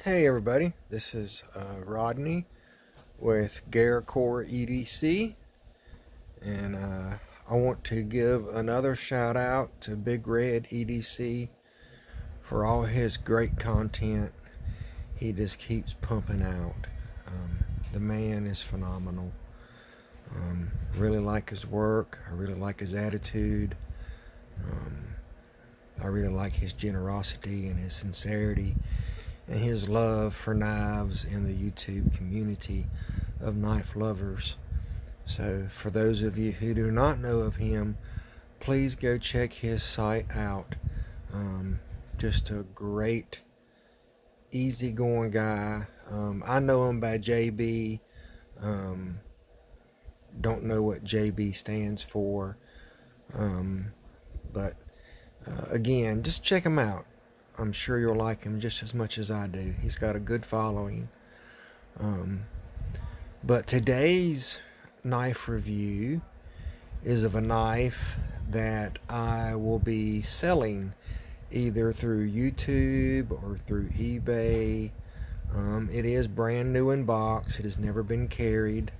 Hey everybody, this is Rodney with Core EDC, and I want to give another shout out to Big Red EDC for all his great content he just keeps pumping out. The man is phenomenal. Really like his work, I really like his attitude, I really like his generosity and his sincerity and his love for knives and the YouTube community of knife lovers. So for those of you who do not know of him, please go check his site out. Just a great, easygoing guy. I know him by JB. Don't know what JB stands for. But again, just check him out. I'm sure you'll like him just as much as I do. He's got a good following. But today's knife review is of a knife that I will be selling either through YouTube or through eBay. It is brand new in box. It has never been carried.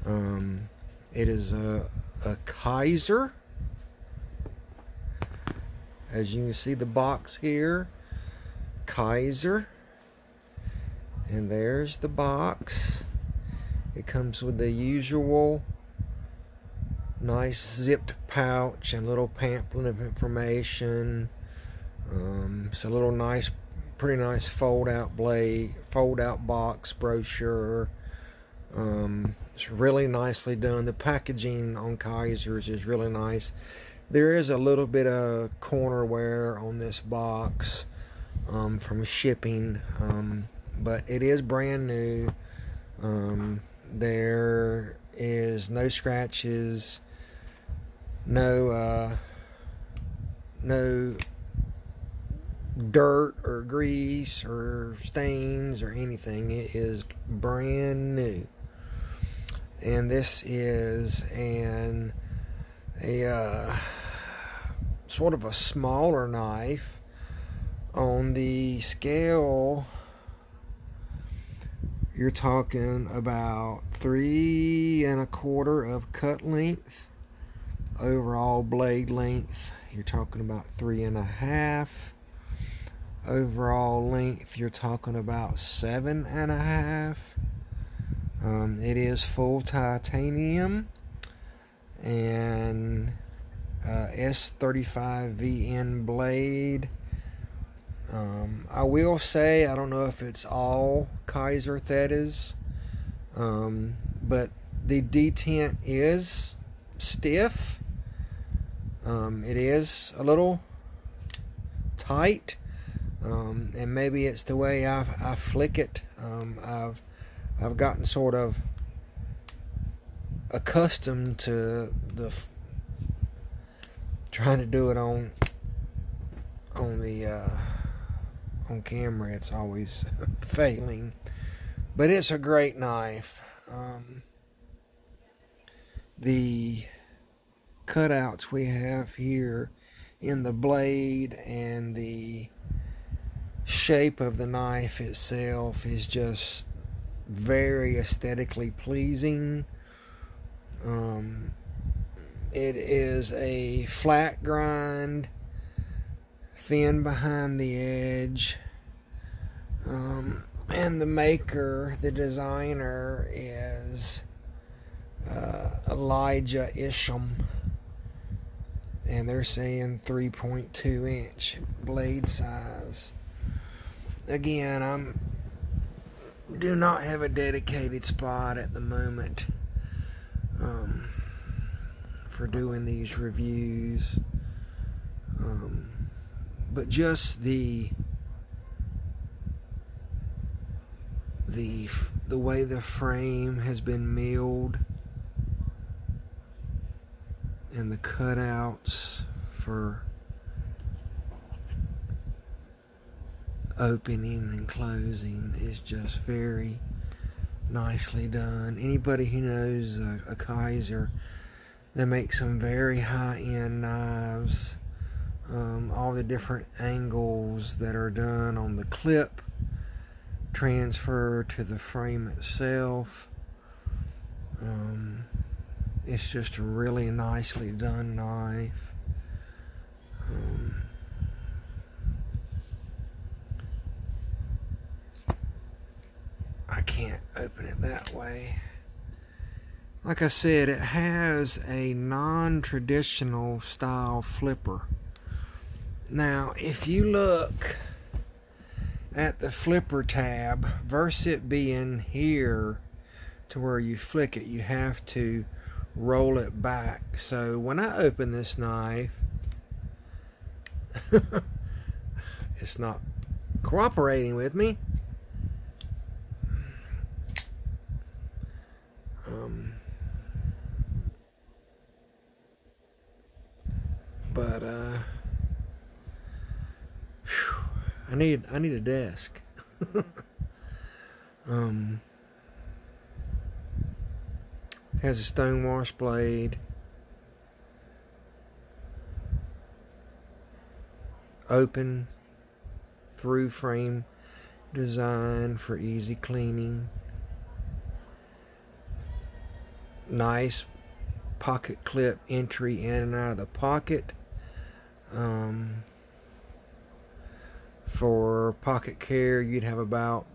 It is a Kizer. As you can see the box here, Kizer, and there's the box. It comes with the usual nice zipped pouch and little pamphlet of information. It's a little nice, pretty nice fold out box brochure. It's really nicely done. The packaging on Kizer's is really nice. There is a little bit of corner wear on this box from shipping, but it is brand new. There is no scratches, no dirt or grease or stains or anything. It is brand new, and this is a sort of a smaller knife. On the scale, you're talking about 3 1/4 of cut length. Overall blade length, you're talking about 3 1/2. Overall length, you're talking about 7 1/2. It is full titanium and S35VN blade. I will say, I don't know if it's all Kizer Thetas, but the detent is stiff. It is a little tight, and maybe it's the way I flick it. I've gotten sort of accustomed to trying to do it on camera. It's always failing, but it's a great knife. The cutouts we have here in the blade and the shape of the knife itself is just very aesthetically pleasing. It is a flat grind, thin behind the edge, and the maker, the designer, is Isham, and they're saying 3.2 inch blade size. Again, I do not have a dedicated spot at the moment for doing these reviews, but just the way the frame has been milled and the cutouts for opening and closing is just very nicely done. Anybody who knows a Kizer, they make some very high-end knives. All the different angles that are done on the clip transfer to the frame itself. It's just a really nicely done knife. I can't open it that way. Like I said, it has a non-traditional style flipper. Now, if you look at the flipper tab, versus it being here to where you flick it, you have to roll it back. So when I open this knife, it's not cooperating with me. But I need a desk. Has a stone wash blade. Open through frame design for easy cleaning. Nice pocket clip entry in and out of the pocket. For pocket care, you'd have about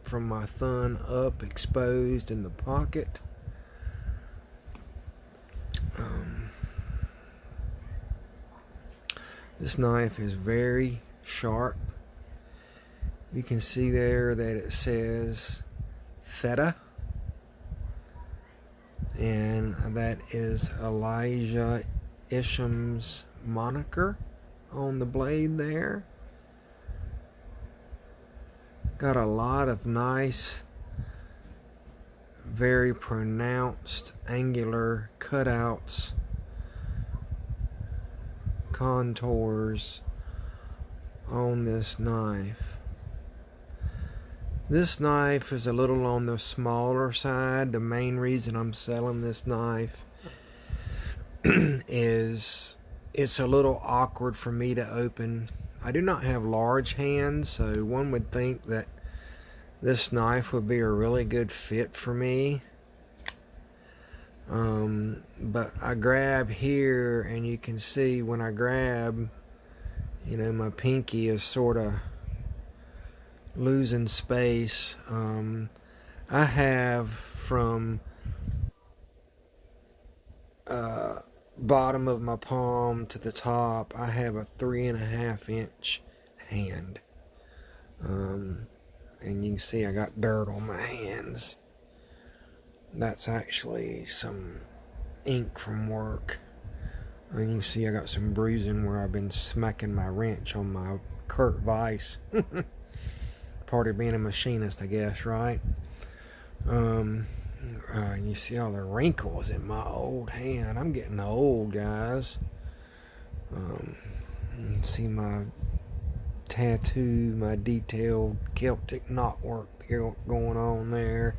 from my thumb up exposed in the pocket. This knife is very sharp. You can see there that it says Theta, and that is Elijah Isham's moniker on the blade there. Got a lot of nice, very pronounced angular cutouts, contours on this knife. This knife is a little on the smaller side. The main reason I'm selling this knife is it's a little awkward for me to open. I do not have large hands, so one would think that this knife would be a really good fit for me. But I grab here, and you can see when I grab, you know, my pinky is sort of losing space. I have from bottom of my palm to the top, I have a 3.5 inch hand. And you can see I got dirt on my hands. That's actually some ink from work. And you can see I got some bruising where I've been smacking my wrench on my Kurt Vise. Part of being a machinist, I guess, right? You see all the wrinkles in my old hand. I'm getting old, guys. You can see my tattoo, my detailed Celtic knotwork going on there.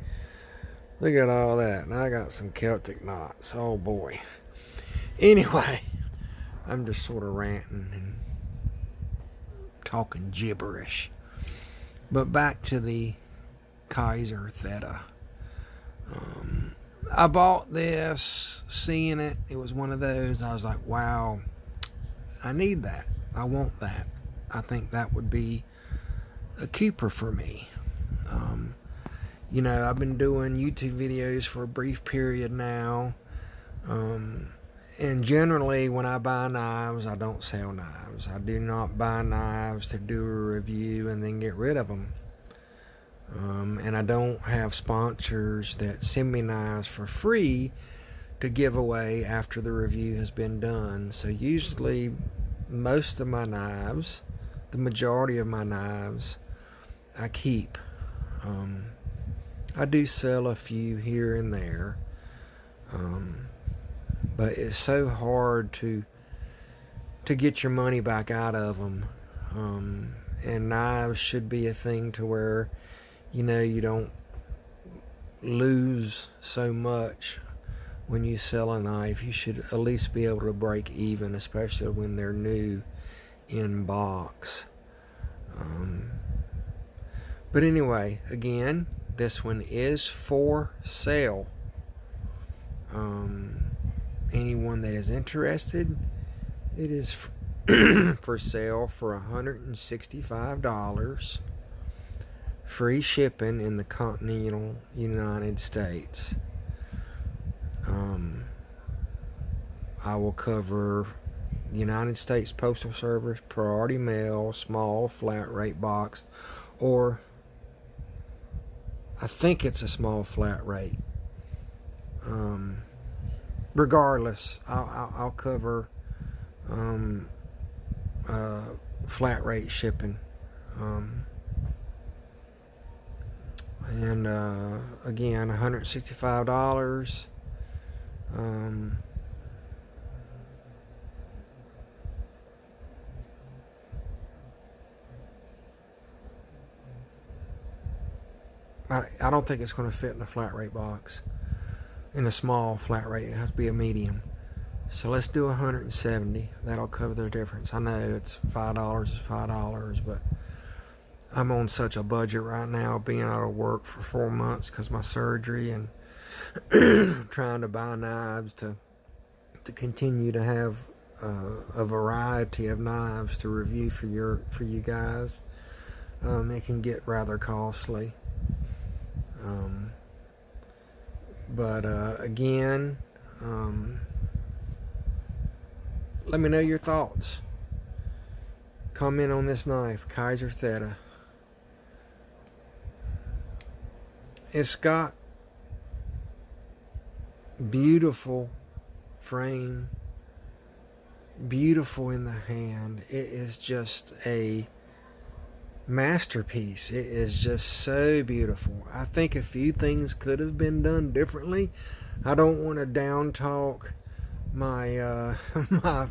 Look at all that. And I got some Celtic knots. Oh boy. Anyway, I'm just sort of ranting and talking gibberish. But back to the Kizer Theta. I bought this, seeing it. It was one of those, I was like, wow, I need that. I want that. I think that would be a keeper for me. You know, I've been doing YouTube videos for a brief period now. And generally, when I buy knives, I don't sell knives. I do not buy knives to do a review and then get rid of them. And I don't have sponsors that send me knives for free to give away after the review has been done. So usually, most of my knives, the majority of my knives, I keep. I do sell a few here and there. But it's so hard to get your money back out of them. And knives should be a thing to where, you know, you don't lose so much when you sell a knife. You should at least be able to break even, especially when they're new in box. But anyway, again, this one is for sale. Anyone that is interested, it is for sale for $165. Free shipping in the continental United States. I will cover the United States Postal Service, priority mail, small flat rate box, or I think it's a small flat rate. Regardless, I'll cover flat rate shipping. And again, $165. I don't think it's going to fit in a flat rate box. In a small flat rate, it has to be a medium. So let's do $170. That'll cover the difference. I know it's $5 is $5, but I'm on such a budget right now, being out of work for 4 months because of my surgery, and trying to buy knives to continue to have a variety of knives to review for you guys. It can get rather costly. But again, let me know your thoughts. Comment on this knife, Kizer Theta. It's got beautiful frame, beautiful in the hand. It is just a masterpiece. It is just so beautiful. I think a few things could have been done differently. I don't want to down talk my my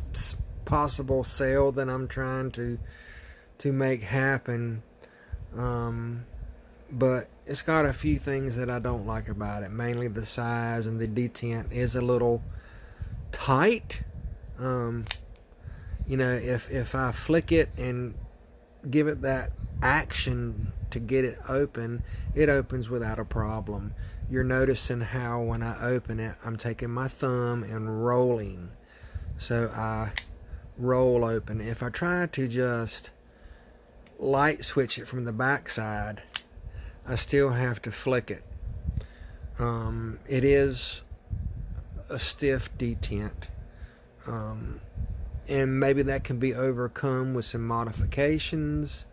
possible sale that I'm trying to make happen, but it's got a few things that I don't like about it. Mainly the size, and the detent is a little tight. You know, if I flick it and give it that action to get it open, it opens without a problem. You're noticing how when I open it, I'm taking my thumb and rolling. So I roll open. If I try to just light switch it from the back side, I still have to flick it. It is a stiff detent. And maybe that can be overcome with some modifications,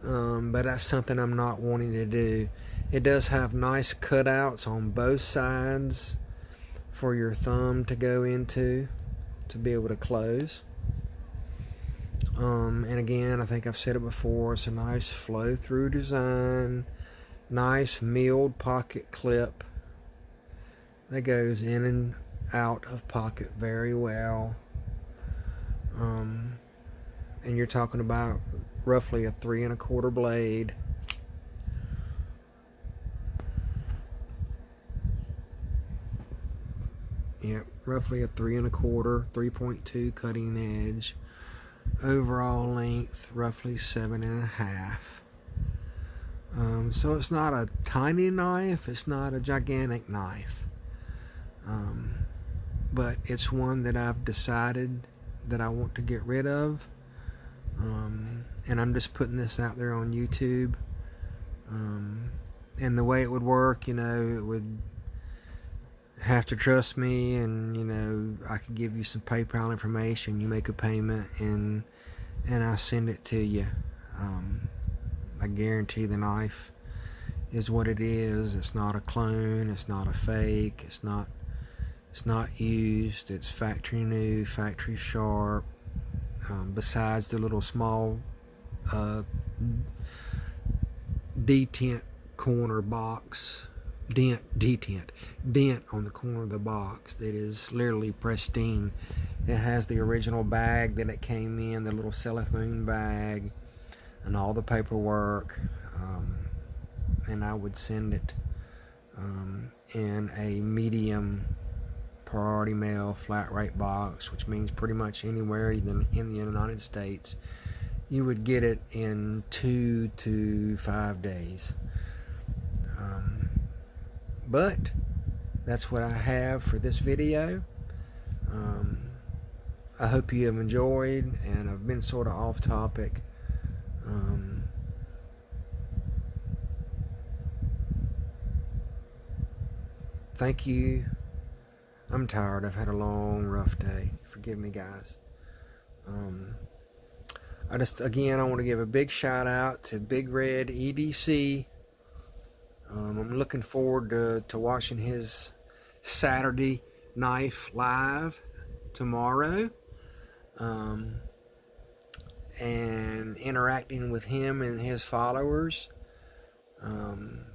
but that's something I'm not wanting to do. It does have nice cutouts on both sides for your thumb to go into to be able to close. And again, I think I've said it before, it's a nice flow through design, nice milled pocket clip that goes in and out of pocket very well. And you're talking about roughly a 3 1/4 blade. Yeah, roughly a 3 1/4, 3.2 cutting edge. Overall length roughly 7 1/2. So it's not a tiny knife, it's not a gigantic knife, but it's one that I've decided that I want to get rid of, and I'm just putting this out there on YouTube. And the way it would work, you know, it would have to trust me, and you know, I could give you some PayPal information, you make a payment, and I send it to you. I guarantee the knife is what it is. It's not a clone, it's not a fake, it's not used, it's factory new, factory sharp. Besides the little small detent corner box, dent on the corner of the box that is literally pristine. It has the original bag that it came in, the little cellophane bag, and all the paperwork. And I would send it in a medium priority mail flat rate box, which means pretty much anywhere in the United States you would get it in 2 to 5 days. But that's what I have for this video. I hope you have enjoyed, and I've been sort of off topic. Thank you. I'm tired. I've had a long, rough day. Forgive me, guys. I want to give a big shout out to Big Red EDC. I'm looking forward to watching his Saturday knife live tomorrow, and interacting with him and his followers. And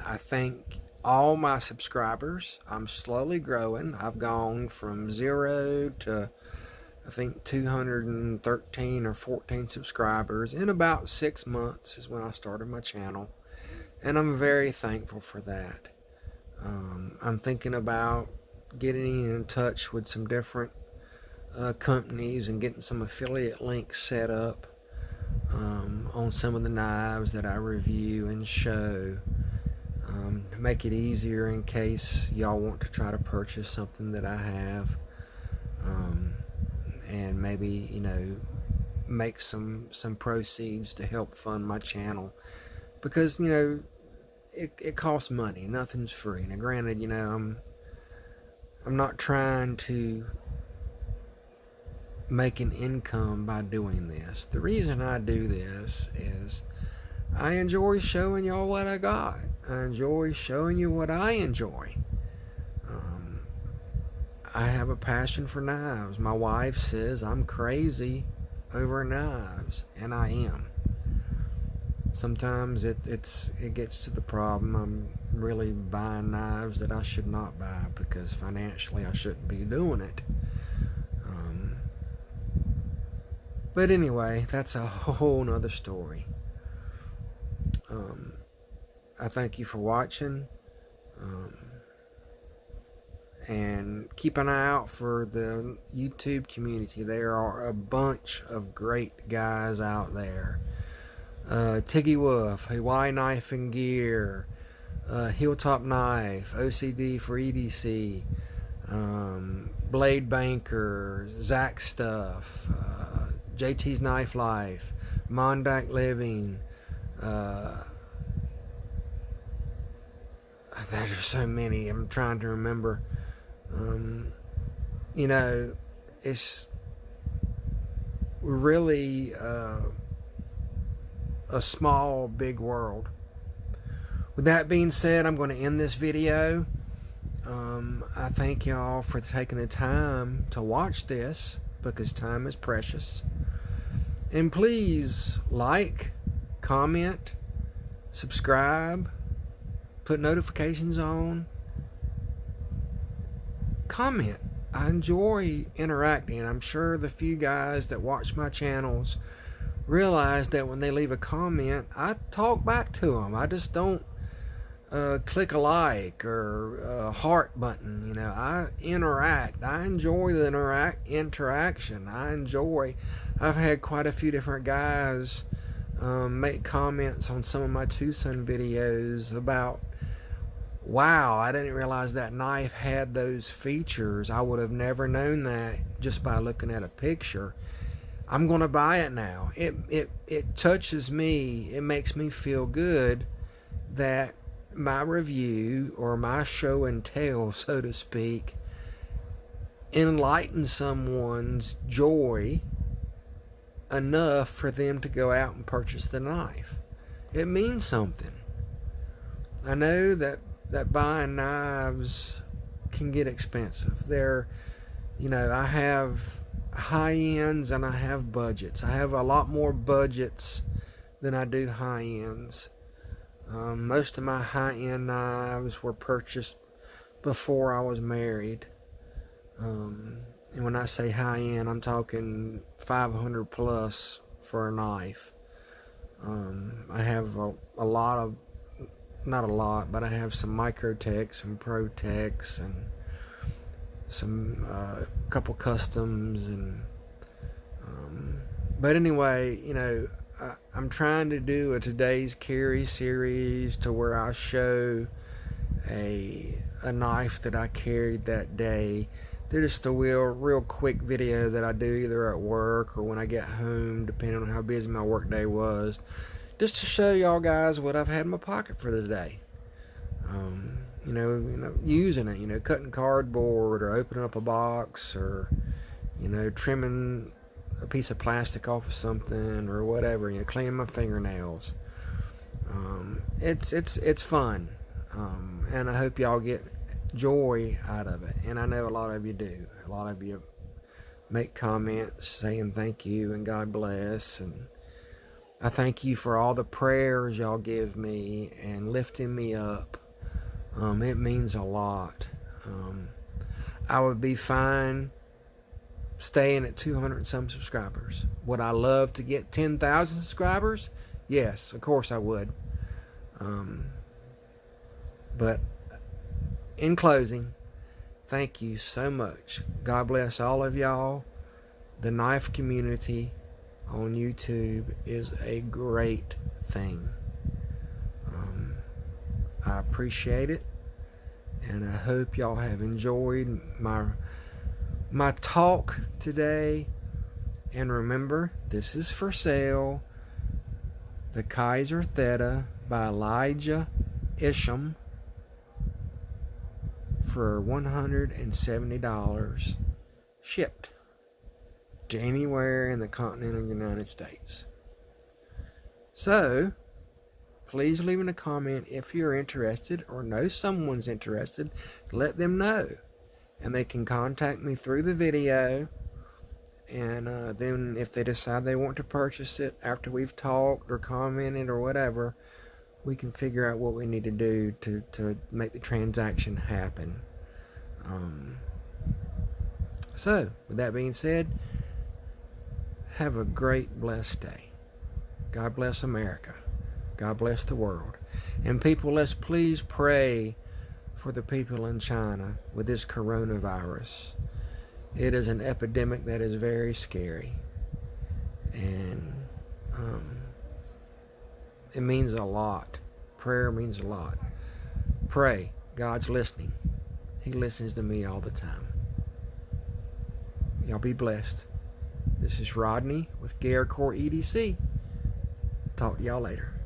I thank all my subscribers. I'm slowly growing. I've gone from 0 to I think 213 or 14 subscribers in about 6 months is when I started my channel, and I'm very thankful for that. I'm thinking about getting in touch with some different companies and getting some affiliate links set up on some of the knives that I review and show, to make it easier in case y'all want to try to purchase something that I have, and maybe, you know, make some proceeds to help fund my channel, because, you know, it costs money. Nothing's free. Now granted, you know, I'm not trying to make an income by doing this. The reason I do this is I enjoy showing y'all what I got. I enjoy showing you what I enjoy. I have a passion for knives. My wife says I'm crazy over knives, and I am. Sometimes it gets to the problem I'm really buying knives that I should not buy, because financially I shouldn't be doing it. But anyway, that's a whole nother story. I thank you for watching, and keep an eye out for the YouTube community. There are a bunch of great guys out there. Tiggy Wolf, Hawaii Knife and Gear, Hilltop Knife, OCD for EDC, Blade Banker, Zach Stuff, JT's Knife Life, Mondak Living. There's so many. I'm trying to remember. You know, it's really a small, big world. With that being said, I'm going to end this video. I thank y'all for taking the time to watch this, because time is precious. And please like, comment, subscribe, put notifications on, comment. I enjoy interacting. I'm sure the few guys that watch my channels realize that when they leave a comment, I talk back to them. I just don't click a like or a heart button. You know, I interact. I enjoy the interaction. I've had quite a few different guys make comments on some of my Tucson videos about, wow, I didn't realize that knife had those features. I would have never known that just by looking at a picture. I'm going to buy it now. It touches me. It makes me feel good that my review, or my show and tell, so to speak, enlightens someone's joy enough for them to go out and purchase the knife. It means something. I know that buying knives can get expensive. You know, I have high ends and I have budgets. I have a lot more budgets than I do high ends. Most of my high end knives were purchased before I was married. And when I say high end, I'm talking 500 plus for a knife. I have a lot of, not a lot, but I have some Microtechs and Protechs and some couple customs, and But anyway, you know, I'm trying to do a today's carry series to where I show a knife that I carried that day. They're just a real quick video that I do either at work or when I get home, depending on how busy my work day was, just to show y'all guys what I've had in my pocket for the day. You know, using it, you know, cutting cardboard or opening up a box or, you know, trimming a piece of plastic off of something or whatever, you know, cleaning my fingernails. It's fun. And I hope y'all get joy out of it. And I know a lot of you do. A lot of you make comments saying thank you and God bless. And I thank you for all the prayers y'all give me and lifting me up. It means a lot. I would be fine staying at 200 and some subscribers. Would I love to get 10,000 subscribers? Yes, of course I would. But in closing, thank you so much. God bless all of y'all. The knife community on YouTube is a great thing. I appreciate it, and I hope y'all have enjoyed my talk today. And remember, this is for sale. The Kizer Theta by Isham for $170, shipped to anywhere in the continental United States. So please leave in a comment if you're interested or know someone's interested. Let them know, and they can contact me through the video. And then if they decide they want to purchase it after we've talked or commented or whatever, we can figure out what we need to do to make the transaction happen. So with that being said, have a great blessed day. God bless America. God bless the world. And people, let's please pray for the people in China with this coronavirus. It is an epidemic that is very scary. And it means a lot. Prayer means a lot. Pray. God's listening. He listens to me all the time. Y'all be blessed. This is Rodney with GareCore EDC. Talk to y'all later.